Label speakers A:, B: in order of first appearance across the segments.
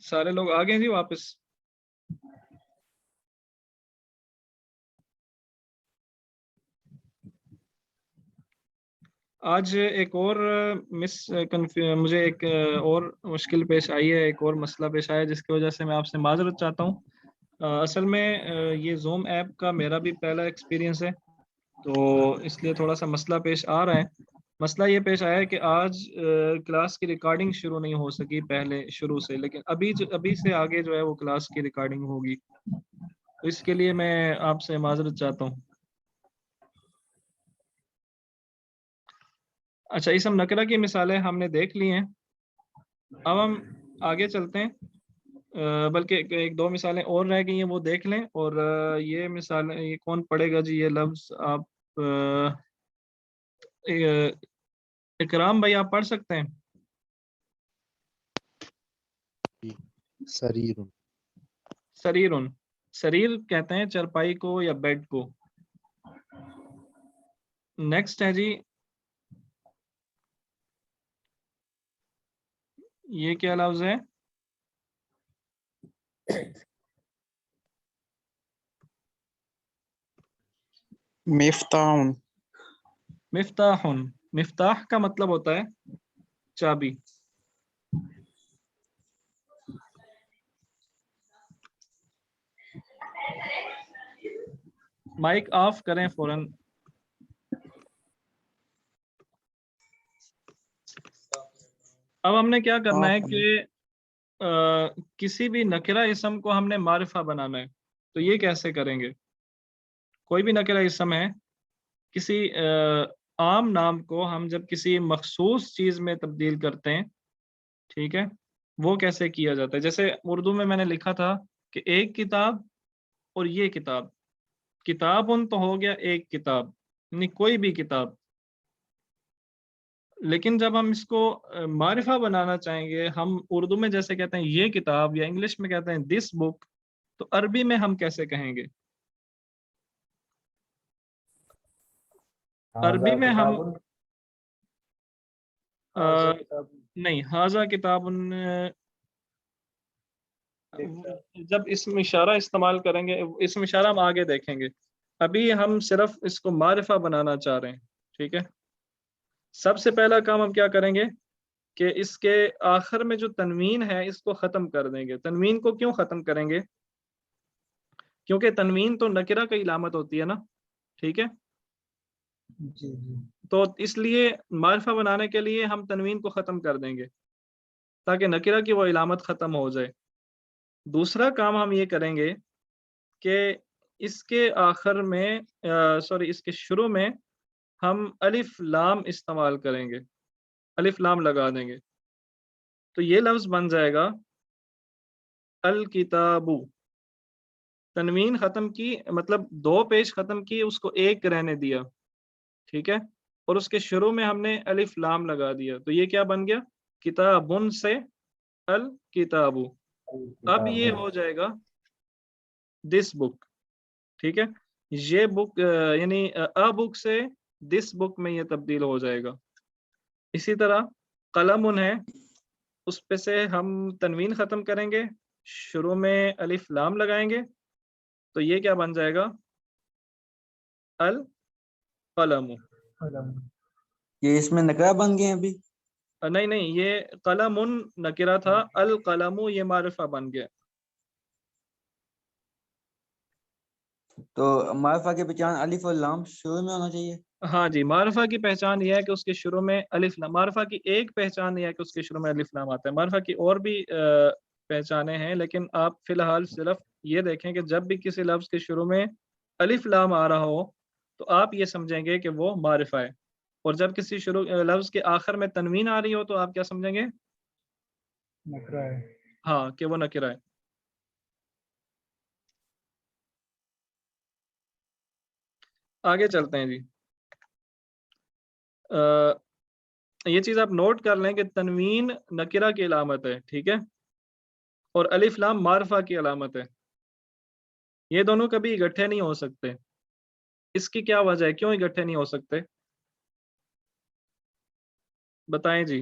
A: سارے لوگ آ گئے جی واپس؟ آج ایک اور مجھے ایک اور مشکل پیش آئی ہے، ایک اور مسئلہ پیش آیا جس کی وجہ سے میں آپ سے معذرت چاہتا ہوں۔ اصل میں یہ زوم ایپ کا میرا بھی پہلا ایکسپیرینس ہے، تو اس لیے تھوڑا سا مسئلہ پیش آ رہا ہے۔ مسئلہ یہ پیش آیا ہے کہ آج کلاس کی ریکارڈنگ شروع نہیں ہو سکی پہلے شروع سے، لیکن ابھی سے آگے جو ہے وہ کلاس کی ریکارڈنگ ہوگی، تو اس کے لیے میں آپ سے معذرت چاہتا ہوں۔ اچھا، اسم نکرہ کی مثالیں ہم نے دیکھ لی ہیں، اب ہم آگے چلتے ہیں، بلکہ ایک دو مثالیں اور رہ گئی ہیں، وہ دیکھ لیں۔ اور یہ مثالیں، یہ کون پڑھے گا جی یہ لفظ؟ آپ اکرام بھائی آپ پڑھ سکتے ہیں؟
B: سریر،
A: سریرن، سریر کہتے ہیں چرپائی کو یا بیڈ کو۔ نیکسٹ ہے جی، یہ کیا لفظ ہے؟
C: مفتاح،
A: مفتاح، مفتاح کا مطلب ہوتا ہے چابی۔ مائک آف کریں فوراً۔ اب ہم نے کیا کرنا ہے کہ کسی بھی نکرہ اسم کو ہم نے معرفہ بنانا ہے، تو یہ کیسے کریں گے؟ کوئی بھی نکرہ اسم ہے، کسی عام نام کو ہم جب کسی مخصوص چیز میں تبدیل کرتے ہیں، ٹھیک ہے، وہ کیسے کیا جاتا ہے؟ جیسے اردو میں نے لکھا تھا کہ ایک کتاب اور یہ کتاب، کتاب ان تو ہو گیا ایک کتاب، یعنی کوئی بھی کتاب، لیکن جب ہم اس کو معرفہ بنانا چاہیں گے، ہم اردو میں جیسے کہتے ہیں یہ کتاب، یا انگلش میں کہتے ہیں دس بک، تو عربی میں ہم کیسے کہیں گے؟ عربی میں ہم نہیں، ہاذا کتاب، جب اسم اشارہ استعمال کریں گے، اسم اشارہ ہم آگے دیکھیں گے، ابھی ہم صرف اس کو معرفہ بنانا چاہ رہے ہیں، ٹھیک ہے۔ سب سے پہلا کام ہم کیا کریں گے کہ اس کے آخر میں جو تنوین ہے اس کو ختم کر دیں گے۔ تنوین کو کیوں ختم کریں گے؟ کیونکہ تنوین تو نکرہ کی علامت ہوتی ہے نا، ٹھیک ہے، تو اس لیے معرفہ بنانے کے لیے ہم تنوین کو ختم کر دیں گے تاکہ نکرہ کی وہ علامت ختم ہو جائے۔ دوسرا کام ہم یہ کریں گے کہ اس کے آخر میں اس کے شروع میں ہم الف لام استعمال کریں گے، الف لام لگا دیں گے، تو یہ لفظ بن جائے گا الکتاب۔ تنوین ختم کی، مطلب دو پیش ختم کی، اس کو ایک رہنے دیا، ٹھیک ہے، اور اس کے شروع میں ہم نے الف لام لگا دیا، تو یہ کیا بن گیا؟ کتابن سے الکتاب۔ اب یہ ہو جائے گا دس بک، ٹھیک ہے، یہ بک یعنی بک سے دس بک میں یہ تبدیل ہو جائے گا۔ اسی طرح قلم ہے، اس پہ سے ہم تنوین ختم کریں گے، شروع میں الف لام لگائیں گے، تو یہ کیا بن جائے گا؟ القلم۔
D: یہ اس میں نکرہ بن گئے ابھی؟
A: نہیں، یہ قلم نکرہ تھا، القلم یہ معرفہ بن گیا۔
D: تو معرفہ کی پہچان الف اور لام شروع میں ہونا چاہیے؟
A: ہاں جی، معرفہ کی پہچان یہ ہے کہ اس کے شروع میں الف لام، معرفہ کی ایک پہچان یہ ہے کہ اس کے شروع میں الف لام آتا ہے، معرفہ کی اور بھی پہچانیں ہیں، لیکن آپ فی الحال صرف یہ دیکھیں کہ جب بھی کسی لفظ کے شروع میں الف لام آ رہا ہو تو آپ یہ سمجھیں گے کہ وہ معرفہ ہے، اور جب کسی لفظ کے آخر میں تنوین آ رہی ہو تو آپ کیا سمجھیں گے؟
B: نکرہ ہے،
A: ہاں، کہ وہ نکرہ ہے۔ آگے چلتے ہیں جی، یہ چیز آپ نوٹ کر لیں کہ تنوین نکرہ کی علامت ہے، ٹھیک ہے، اور الف لام معرفہ کی علامت ہے، یہ دونوں کبھی اکٹھے نہیں ہو سکتے۔ اس کی کیا وجہ ہے، کیوں اکٹھے نہیں ہو سکتے؟ بتائیں جی،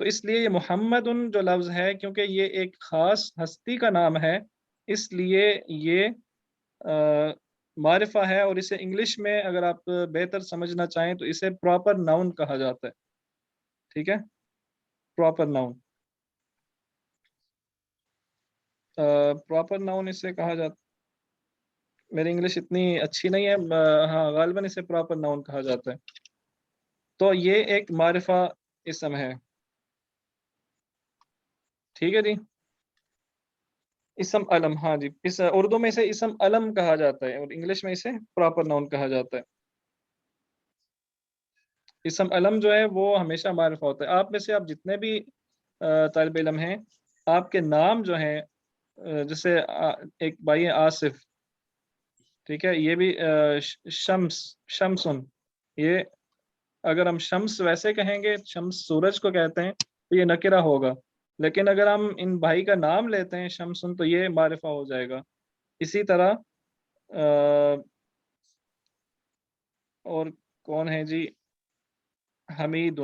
A: تو اس لیے یہ محمد جو لفظ ہے کیونکہ یہ ایک خاص ہستی کا نام ہے، اس لیے یہ معرفہ ہے، اور اسے انگلش میں اگر آپ بہتر سمجھنا چاہیں تو اسے پراپر ناؤن کہا جاتا ہے. ٹھیک ہے، پراپر ناؤن، پراپر ناؤن اسے کہا جاتا، میری انگلش اتنی اچھی نہیں ہے، ہاں غالباً اسے پراپر ناؤن کہا جاتا ہے. تو یہ ایک معرفہ اسم ہے. ٹھیک ہے جی، اسم علم، ہاں جی، اس اردو میں اسے اسم علم کہا جاتا ہے اور انگلش میں اسے پراپر ناؤن کہا جاتا ہے. اسم علم جو ہے وہ ہمیشہ معرفہ ہوتا ہے. آپ میں سے آپ جتنے بھی طالب علم ہیں، آپ کے نام جو ہیں، جیسے ایک بھائی ہے آصف، ٹھیک ہے، یہ بھی شمسن، یہ اگر ہم شمس ویسے کہیں گے، شمس سورج کو کہتے ہیں، تو یہ نکرہ ہوگا، لیکن اگر ہم ان بھائی کا نام لیتے ہیں شمسن تو یہ معرفہ ہو جائے گا. اسی طرح اور کون ہے جی، حمید،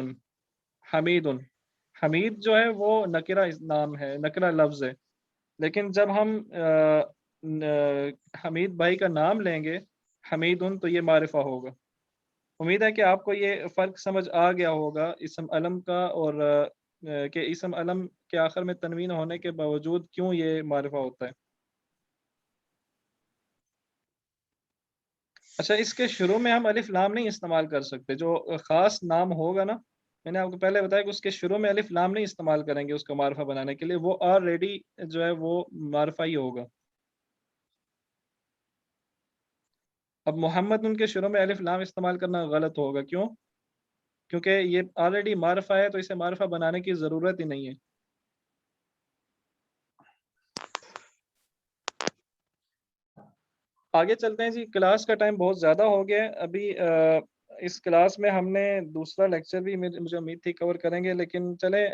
A: حمید جو ہے وہ نکرہ نام ہے، نکرہ لفظ ہے، لیکن جب ہم حمید بھائی کا نام لیں گے حمید تو یہ معرفہ ہوگا. امید ہے کہ آپ کو یہ فرق سمجھ آ گیا ہوگا اسم علم کا، اور کہ اسم علم کے آخر میں تنوین ہونے کے باوجود کیوں یہ معرفہ ہوتا ہے. اچھا، اس کے شروع میں ہم الف لام نہیں استعمال کر سکتے. جو خاص نام ہوگا نا، میں نے آپ کو پہلے بتایا کہ اس کے شروع میں الف لام نہیں استعمال کریں گے اس کا معرفہ بنانے کے لیے، وہ آلریڈی جو ہے وہ معرفہ ہی ہوگا. اب محمد ان کے شروع میں الف لام استعمال کرنا غلط ہوگا. کیوں؟ کیونکہ یہ آلریڈی معرفہ ہے، تو اسے معرفہ بنانے کی ضرورت ہی نہیں ہے. آگے چلتے ہیں جی، کلاس کا ٹائم بہت زیادہ ہو گیا ہے. ابھی اس کلاس میں ہم نے دوسرا لیکچر بھی مجھے امید تھی کور کریں گے، لیکن چلیں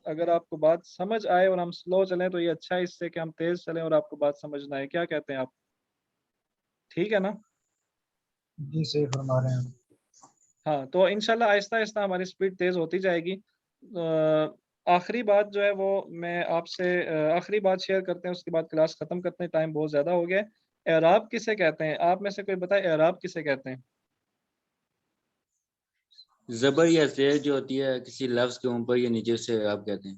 A: اگر آپ کو بات سمجھ آئے اور ہم سلو چلیں تو یہ اچھا ہے، اس سے کہ ہم تیز چلیں اور آپ کو بات سمجھنا ہے. کیا کہتے ہیں آپ؟ ٹھیک ہے نا؟
B: جی صحیح فرما رہے ہیں.
A: ہاں، تو انشاءاللہ آہستہ آہستہ ہماری سپیڈ تیز ہوتی جائے گی. آخری بات جو ہے وہ میں آپ سے آخری بات شیئر کرتے ہیں، اس کے بعد کلاس ختم کرتے ہیں، ٹائم بہت زیادہ ہو گیا. اعراب کسے کہتے ہیں؟ آپ میں سے کوئی بتائے اعراب کسے کہتے ہیں؟
E: زبر یا زیر جو ہوتی ہے کسی لفظ کے اوپر یا نیچے سے آپ کہتے ہیں.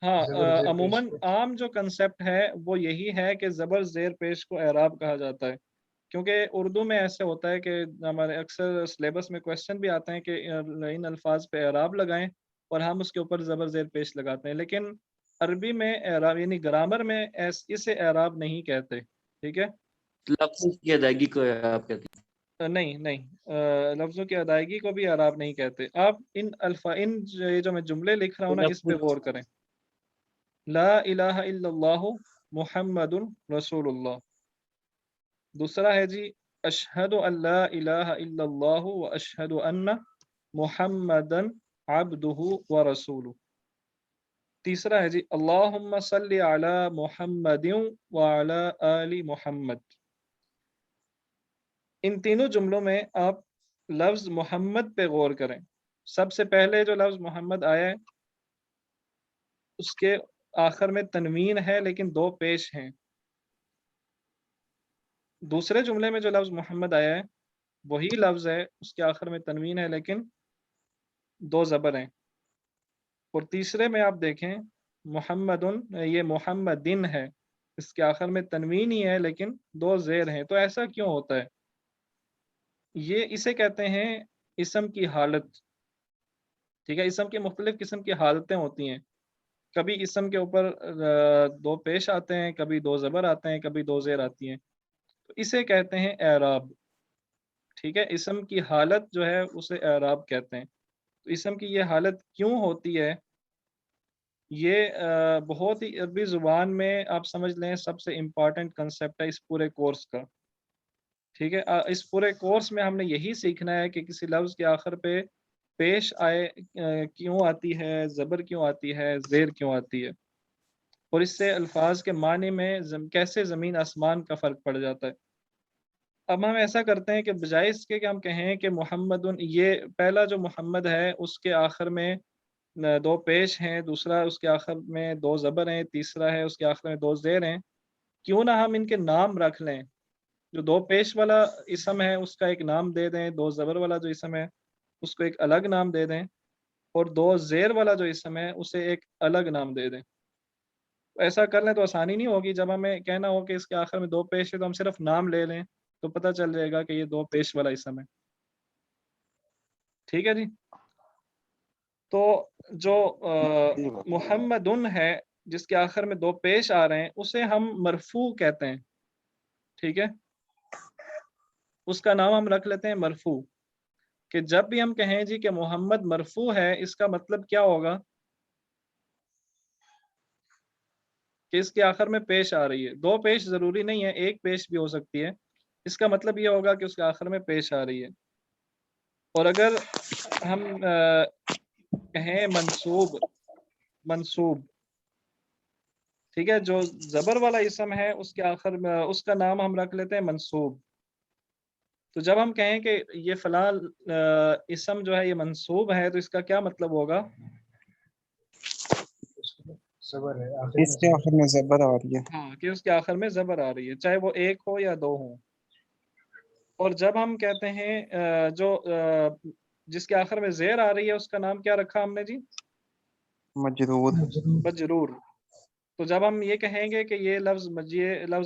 A: ہاں،
B: زبر زیر
A: عموماً
B: پیش کو
A: عام جو کنسپٹ ہے وہ یہی ہے کہ زبر زیر پیش کو اعراب کہا جاتا ہے. کیونکہ اردو میں ایسے ہوتا ہے کہ ہمارے اکثر سلیبس میں کویشچن بھی آتے ہیں کہ ان الفاظ پہ اعراب لگائیں، اور ہم اس کے اوپر زبر زیر پیش لگاتے ہیں، لیکن عربی میں اعراب یعنی گرامر میں اسے اعراب نہیں کہتے. ٹھیک ہے،
E: لفظ کی ادائیگی کو آپ کہتے ہیں.
A: نہیں، لفظوں کی ادائیگی کو بھی اعراب نہیں کہتے. آپ ان جو میں جملے لکھ رہا ہوں نا، اس پہ غور کریں. لا الہ الا اللہ محمد رسول اللہ. دوسرا ہے جی اشہد ان لا الہ الا اللہ و اشہد ان محمدا عبدہ و رسولہ. تیسرا ہے جی اللہم صلی علی محمد وعلی آل محمد. ان تینوں جملوں میں آپ لفظ محمد پہ غور کریں. سب سے پہلے جو لفظ محمد آیا ہے اس کے آخر میں تنوین ہے لیکن دو پیش ہیں. دوسرے جملے میں جو لفظ محمد آیا ہے وہی لفظ ہے، اس کے آخر میں تنوین ہے لیکن دو زبر ہیں. اور تیسرے میں آپ دیکھیں محمد، یہ محمدن ہے، اس کے آخر میں تنوین ہی ہے لیکن دو زیر ہیں. تو ایسا کیوں ہوتا ہے؟ یہ اسے کہتے ہیں اسم کی حالت. ٹھیک ہے، اسم کی مختلف قسم کی حالتیں ہوتی ہیں. کبھی اسم کے اوپر دو پیش آتے ہیں، کبھی دو زبر آتے ہیں، کبھی دو زیر آتی ہیں، تو اسے کہتے ہیں اعراب. ٹھیک ہے، اسم کی حالت جو ہے اسے اعراب کہتے ہیں. تو اسم کی یہ حالت کیوں ہوتی ہے؟ یہ بہت ہی عربی زبان میں آپ سمجھ لیں سب سے امپورٹنٹ کنسپٹ ہے اس پورے کورس کا. ٹھیک ہے، اس پورے کورس میں ہم نے یہی سیکھنا ہے کہ کسی لفظ کے آخر پہ پیش آئے کیوں آتی ہے، زبر کیوں آتی ہے، زیر کیوں آتی ہے، اور اس سے الفاظ کے معنی میں کیسے زمین آسمان کا فرق پڑ جاتا ہے. اب ہم ایسا کرتے ہیں کہ بجائے اس کے کہ ہم کہیں کہ محمد، یہ پہلا جو محمد ہے اس کے آخر میں دو پیش ہیں، دوسرا اس کے آخر میں دو زبر ہیں، تیسرا ہے اس کے آخر میں دو زیر ہیں، کیوں نہ ہم ان کے نام رکھ لیں، جو دو پیش والا اسم ہے اس کا ایک نام دے دیں، دو زبر والا جو اسم ہے اس کو ایک الگ نام دے دیں، اور دو زیر والا جو اسم ہے اسے ایک الگ نام دے دیں۔ ایسا کر لیں تو آسانی نہیں ہوگی، جب ہمیں کہنا ہو کہ اس کے آخر میں دو پیش ہے تو ہم صرف نام لے لیں تو پتہ چل جائے گا کہ یہ دو پیش والا اسم ہے۔ ٹھیک ہے جی، تو جو محمدن ہے جس کے آخر میں دو پیش آ رہے ہیں اسے ہم مرفوع کہتے ہیں، ٹھیک ہے، اس کا نام ہم رکھ لیتے ہیں مرفوع، کہ جب بھی ہم کہیں جی کہ محمد مرفوع ہے اس کا مطلب کیا ہوگا کہ اس کے آخر میں پیش آ رہی ہے، دو پیش ضروری نہیں ہے، ایک پیش بھی ہو سکتی ہے، اس کا مطلب یہ ہوگا کہ اس کے آخر میں پیش آ رہی ہے۔ اور اگر ہم کہیں منصوب، ٹھیک ہے، جو زبر والا اسم ہے اس کے آخر میں اس کا نام ہم رکھ لیتے ہیں منصوب، تو جب ہم کہیں کہ یہ فلاں اسم جو ہے یہ منصوب ہے تو اس کا کیا مطلب ہوگا؟
B: صبر ہے،
C: اس کے آخر میں زبر آ رہی ہے۔
A: ہاں، کہ اس کے آخر میں زبر آ رہی ہے، چاہے وہ ایک ہو یا دو ہوں۔ اور جب ہم کہتے ہیں جو جس کے آخر میں زیر آ رہی ہے اس کا نام کیا رکھا ہم نے جی؟
C: مجرور۔
A: مجرور۔ تو جب ہم یہ کہیں گے کہ یہ لفظ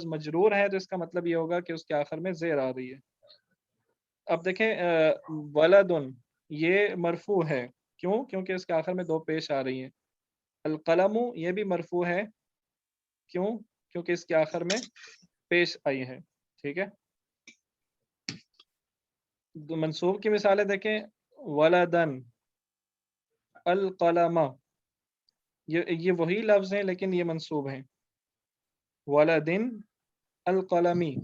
A: مجرور ہے تو اس کا مطلب یہ ہوگا کہ اس کے آخر میں زیر آ رہی ہے۔ اب دیکھیں ولدن یہ مرفوع ہے، کیوں؟ کیونکہ اس کے آخر میں دو پیش آ رہی ہیں۔ القلم یہ بھی مرفوع ہے، کیوں؟ کیونکہ اس کے آخر میں پیش آئی ہے، ٹھیک ہے۔ منصوب کی مثالیں دیکھیں، ولدن، القلم، یہ وہی لفظ ہیں لیکن یہ منصوب ہیں۔ ولدن، القلمی،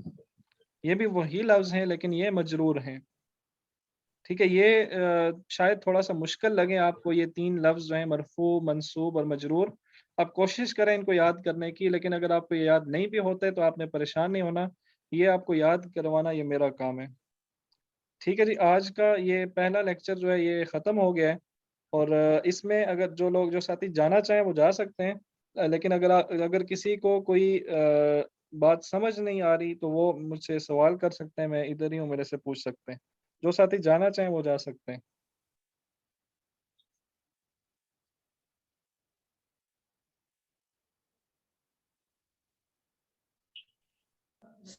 A: یہ بھی وہی لفظ ہیں لیکن یہ مجرور ہیں، ٹھیک ہے۔ یہ شاید تھوڑا سا مشکل لگے آپ کو، یہ تین لفظ جو ہیں مرفوع، منصوب اور مجرور، آپ کوشش کریں ان کو یاد کرنے کی، لیکن اگر آپ کو یہ یاد نہیں بھی ہوتے تو آپ نے پریشان نہیں ہونا، یہ آپ کو یاد کروانا یہ میرا کام ہے، ٹھیک ہے جی۔ آج کا یہ پہلا لیکچر جو ہے یہ ختم ہو گیا ہے، اور اس میں اگر جو ساتھی جانا چاہیں وہ جا سکتے ہیں، لیکن اگر کسی کو کوئی بات سمجھ نہیں آ رہی تو وہ مجھ سے سوال کر سکتے ہیں، میں ادھر ہی ہوں، میرے سے پوچھ سکتے ہیں، جو ساتھی جانا چاہیں وہ جا سکتے ہیں۔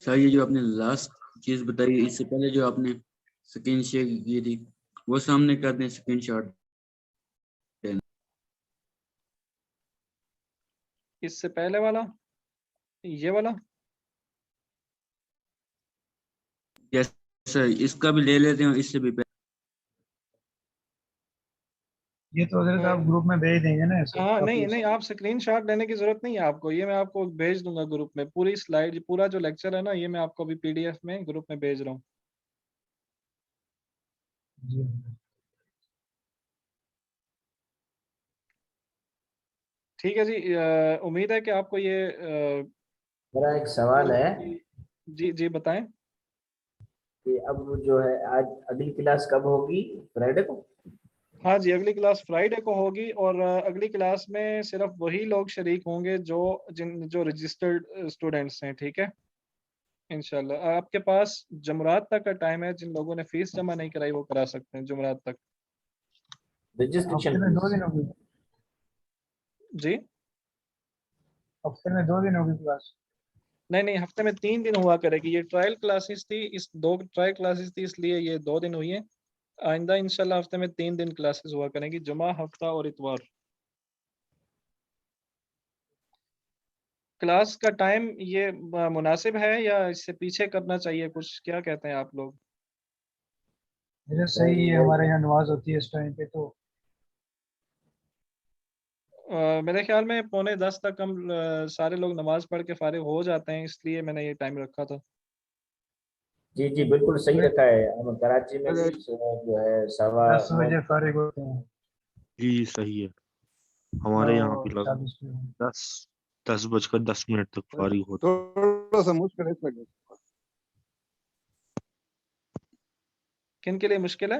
E: سر یہ جو آپ نے لاسٹ چیز بتائی، اس سے پہلے جو آپ نے اسکرین شیئر کی تھی وہ سامنے کر دیں، اسکرین شاٹ۔
A: اس سے پہلے والا، یہ والا،
E: یس سر، اس کا بھی لے لیتے ہیں، اس سے بھی
B: یہ تو حضرت آپ گروپ میں بھیج دیں گے نا ایسے؟
A: ہاں نہیں آپ اسکرین شاٹ لینے کی ضرورت نہیں ہے آپ کو، یہ میں آپ کو بھیج دوں گا گروپ میں، پوری سلائیڈ، پورا جو لیکچر ہے نا یہ میں آپ کو ابھی PDF میں گروپ میں بھیج رہا ہوں۔
B: جی
A: ٹھیک ہے جی، امید ہے کہ آپ کو یہ
F: میرا ایک سوال ہے
A: جی بتائیں۔
F: کہ اب جو ہے آج اگلی کلاس کب ہوگی؟ فرائیڈے کو؟
A: ہاں جی، اگلی کلاس فرائیڈے کو ہوگی، اور اگلی کلاس میں صرف وہی لوگ شریک ہوں گے جو رجسٹرڈ اسٹوڈنٹس ہیں، ٹھیک ہے، انشاءاللہ۔ آپ کے پاس جمعرات تک کا ٹائم ہے، جن لوگوں نے فیس جمع نہیں کرائی وہ کرا سکتے ہیں جمعرات تک۔
F: رجسٹریشن
B: ہفتے میں 2 دن ہوگی،
A: جی
B: ہفتے میں 2 دن ہوگی کلاس؟
A: نہیں ہفتے میں 3 دن ہوا کرے گی، یہ ٹرائل کلاسز تھی، اس 2 ٹرائل کلاسز تھی اس لیے یہ 2 دن ہوئی ہیں، آئندہ انشاءاللہ ہفتے میں 3 دن کلاسز ہوا کریں گی، جمعہ، ہفتہ اور اتوار۔ کلاس کا ٹائم یہ مناسب ہے یا اس سے پیچھے کرنا چاہیے کچھ، کیا کہتے ہیں آپ لوگ؟
B: حضرت صحیح ہے، ہمارے یہاں نماز ہوتی ہے اس ٹائم پہ، تو
A: میرے خیال میں 9:45 تک ہم سارے لوگ نماز پڑھ کے فارغ ہو جاتے ہیں، اس لیے میں نے یہ ٹائم رکھا تھا۔
F: جی بالکل صحیح رکھا ہے، ہم کراچی میں بھی جو ہے
B: 10
F: 9:15
B: بجے فارغ ہوتے ہیں۔
G: جی صحیح ہے، ہمارے یہاں بھی لگ
B: 9:40 پہ۔
G: 10:10 تک فارغ ہوتے ہیں۔
C: تھوڑا سا مشکل ہے اس میں۔
A: کن کے لیے مشکل ہے؟